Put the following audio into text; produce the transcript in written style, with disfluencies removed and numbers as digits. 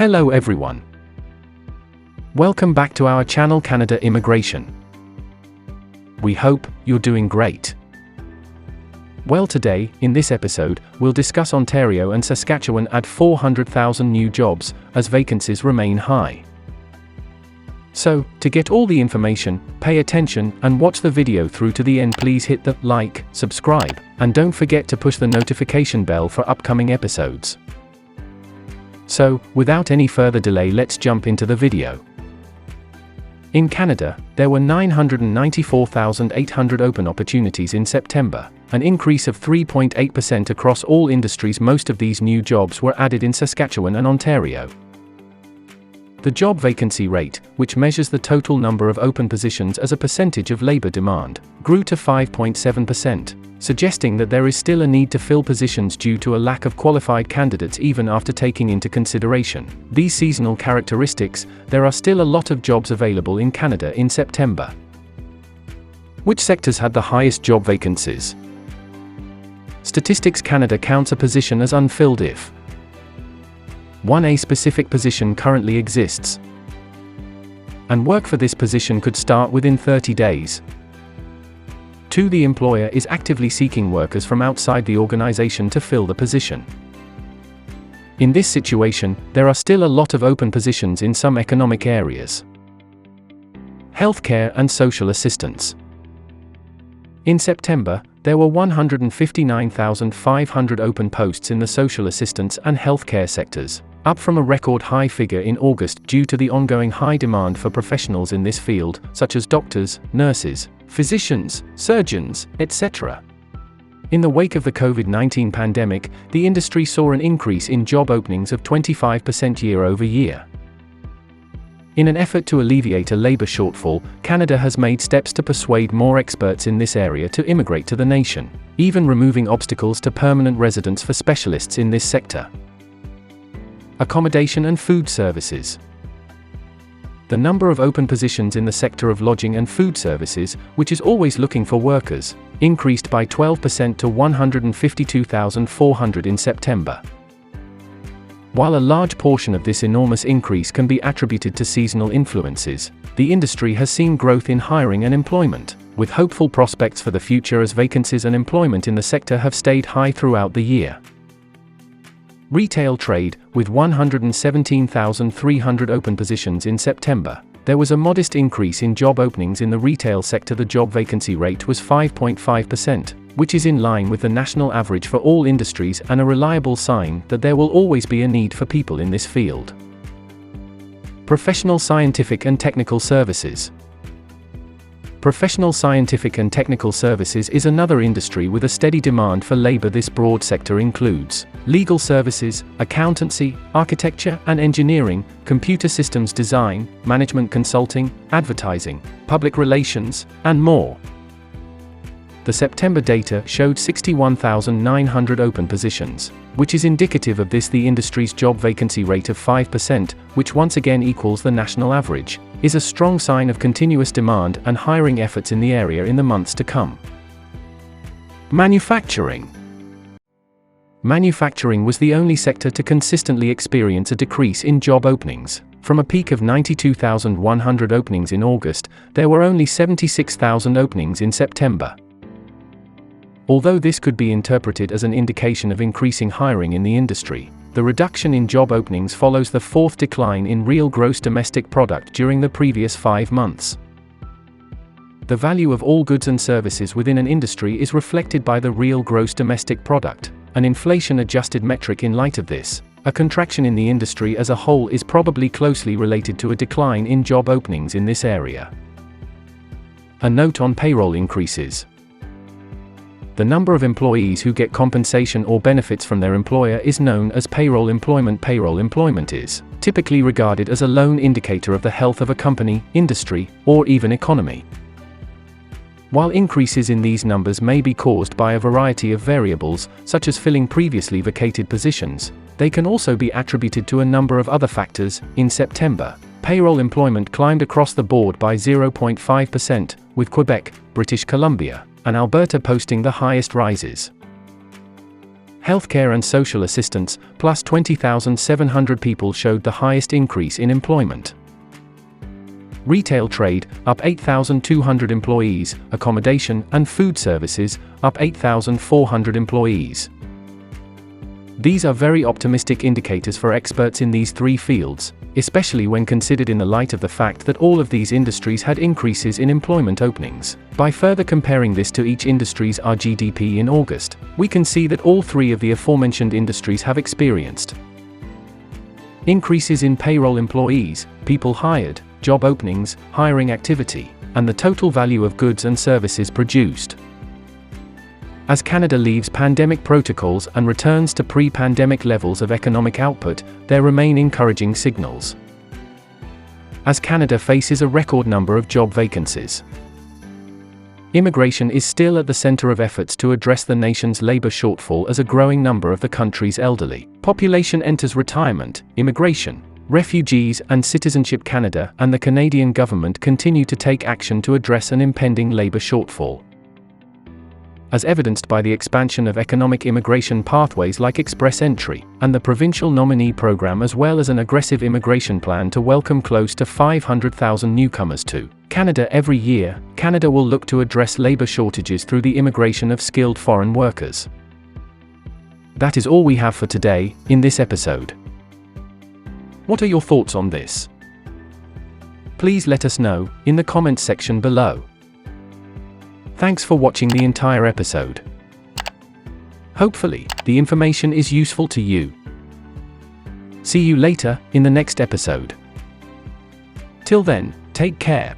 Hello everyone. Welcome back to our channel Canada Immigration. We hope you're doing great. Well, today, in this episode, we'll discuss Ontario and Saskatchewan add 400,000 new jobs, as vacancies remain high. So, to get all the information, pay attention and watch the video through to the end. Please hit the like, subscribe, and don't forget to push the notification bell for upcoming episodes. So, without any further delay, let's jump into the video. In Canada, there were 994,800 open opportunities in September, an increase of 3.8% across all industries. Most of these new jobs were added in Saskatchewan and Ontario. The job vacancy rate, which measures the total number of open positions as a percentage of labor demand, grew to 5.7%, suggesting that there is still a need to fill positions due to a lack of qualified candidates. Even after taking into consideration these seasonal characteristics, there are still a lot of jobs available in Canada in September. Which sectors had the highest job vacancies? Statistics Canada counts a position as unfilled if 1. A specific position currently exists, and work for this position could start within 30 days. 2. The employer is actively seeking workers from outside the organization to fill the position. In this situation, there are still a lot of open positions in some economic areas. Healthcare and social assistance. In September, there were 159,500 open posts in the social assistance and healthcare sectors, up from a record high figure in August due to the ongoing high demand for professionals in this field, such as doctors, nurses, physicians, surgeons, etc. In the wake of the COVID-19 pandemic, the industry saw an increase in job openings of 25% year-over-year. In an effort to alleviate a labor shortfall, Canada has made steps to persuade more experts in this area to immigrate to the nation, even removing obstacles to permanent residence for specialists in this sector. Accommodation and food services. The number of open positions in the sector of lodging and food services, which is always looking for workers, increased by 12% to 152,400 in September. While a large portion of this enormous increase can be attributed to seasonal influences, the industry has seen growth in hiring and employment, with hopeful prospects for the future as vacancies and employment in the sector have stayed high throughout the year. Retail trade, with 117,300 open positions in September, there was a modest increase in job openings in the retail sector. The job vacancy rate was 5.5%, which is in line with the national average for all industries and a reliable sign that there will always be a need for people in this field. Professional scientific and technical services. Professional scientific and technical services is another industry with a steady demand for labor. This broad sector includes legal services, accountancy, architecture and engineering, computer systems design, management consulting, advertising, public relations, and more. The September data showed 61,900 open positions, which is indicative of this. The industry's job vacancy rate of 5%, which once again equals the national average, is a strong sign of continuous demand and hiring efforts in the area in the months to come. Manufacturing. Manufacturing was the only sector to consistently experience a decrease in job openings. From a peak of 92,100 openings in August, there were only 76,000 openings in September. Although this could be interpreted as an indication of increasing hiring in the industry, the reduction in job openings follows the fourth decline in real gross domestic product during the previous 5 months. The value of all goods and services within an industry is reflected by the real gross domestic product, an inflation-adjusted metric. In light of this, a contraction in the industry as a whole is probably closely related to a decline in job openings in this area. A note on payroll increases. The number of employees who get compensation or benefits from their employer is known as payroll employment. Payroll employment is typically regarded as a lone indicator of the health of a company, industry, or even economy. While increases in these numbers may be caused by a variety of variables, such as filling previously vacated positions, they can also be attributed to a number of other factors. In September, payroll employment climbed across the board by 0.5%, with Quebec, British Columbia, and Alberta posting the highest rises. Healthcare and social assistance, plus 20,700 people showed the highest increase in employment. Retail trade, up 8,200 employees, accommodation and food services, up 8,400 employees. These are very optimistic indicators for experts in these three fields, especially when considered in the light of the fact that all of these industries had increases in employment openings. By further comparing this to each industry's RGDP in August, we can see that all three of the aforementioned industries have experienced increases in payroll employees, people hired, job openings, hiring activity, and the total value of goods and services produced. As Canada leaves pandemic protocols and returns to pre-pandemic levels of economic output, there remain encouraging signals. As Canada faces a record number of job vacancies, immigration is still at the centre of efforts to address the nation's labour shortfall as a growing number of the country's elderly population enters retirement. Immigration, Refugees and Citizenship Canada and the Canadian government continue to take action to address an impending labour shortfall, as evidenced by the expansion of economic immigration pathways like Express Entry, and the Provincial Nominee Program, as well as an aggressive immigration plan to welcome close to 500,000 newcomers to Canada every year. Canada will look to address labour shortages through the immigration of skilled foreign workers. That is all we have for today, in this episode. What are your thoughts on this? Please let us know, in the comments section below. Thanks for watching the entire episode. Hopefully, the information is useful to you. See you later, in the next episode. Till then, take care.